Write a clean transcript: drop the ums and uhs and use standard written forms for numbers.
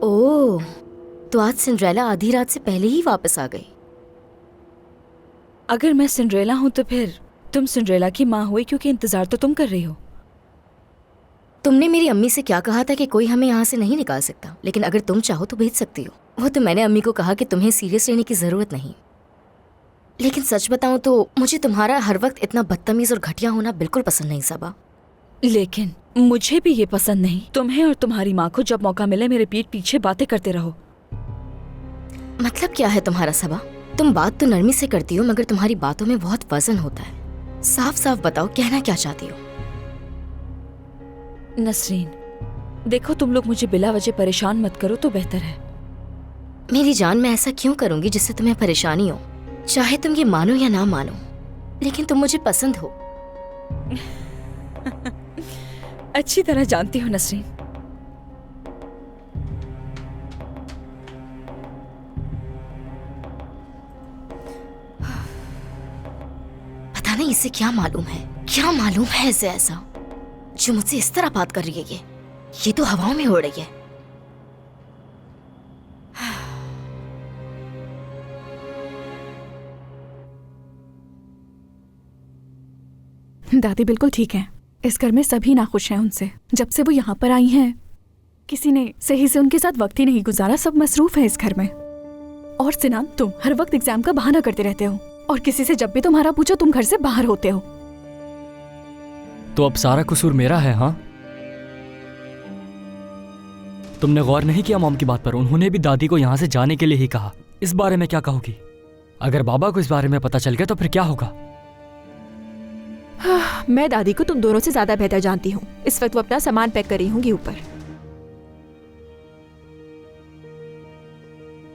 ओह, तो आज सिंड्रेला आधी रात से पहले ही वापस आ गई। अगर मैं सिंड्रेला हूँ तो फिर तुम सिंड्रेला की माँ हुई, क्योंकि इंतजार तो तुम कर रही हो। तुमने मेरी अम्मी से क्या कहा था कि कोई हमें यहाँ से नहीं निकाल सकता, लेकिन अगर तुम चाहो तो भेज सकती हो। वो तो मैंने अम्मी को कहा कि तुम्हें सीरियस लेने की जरूरत नहीं। लेकिन सच बताऊं तो मुझे तुम्हारा हर वक्त इतना बदतमीज और घटिया होना बिल्कुल पसंद नहीं सबा। लेकिन मुझे भी ये पसंद नहीं, तुम्हें और तुम्हारी माँ को जब मौका मिले मेरे पीठ पीछे बातें करते रहो। मतलब क्या है तुम्हारा सबा? तुम बात तो नरमी से करती हो, मगर तुम्हारी बातों में बहुत वजन होता है। साफ साफ बताओ, कहना क्या चाहती हो? नसरीन, देखो तुम लोग मुझे बिला वजह परेशान मत करो तो बेहतर है। मेरी जान, मैं ऐसा क्यों करूंगी जिससे तुम्हें परेशानी हो? चाहे तुम ये मानो या ना मानो, लेकिन तुम मुझे पसंद हो। अच्छी तरह जानती हो नसरीन। पता नहीं इसे क्या मालूम है, क्या मालूम है इसे ऐसा जो मुझसे इस तरह बात कर रही है। ये तो हवाओं में उड़ रही है। दादी बिल्कुल ठीक है। इस घर में सभी नाखुश हैं उनसे। जब से वो यहाँ पर आई हैं, किसी ने सही से उनके साथ वक्त ही नहीं गुजारा। सब मसरूफ है इस घर में। और सिनान, तुम हर वक्त एग्जाम का बहाना करते रहते हो, और किसी से जब भी तुम्हारा पूछो तुम घर से बाहर होते हो। तो अब सारा कसूर मेरा है? हाँ, तुमने गौर नहीं किया मॉम की बात पर? उन्होंने भी दादी को यहाँ से जाने के लिए ही कहा। इस बारे में क्या कहोगी? अगर बाबा को इस बारे में पता चल गया तो फिर क्या होगा? मैं दादी को तुम दोनों से ज्यादा बेहतर जानती हूँ। इस वक्त वो अपना सामान पैक कर रही होंगी ऊपर।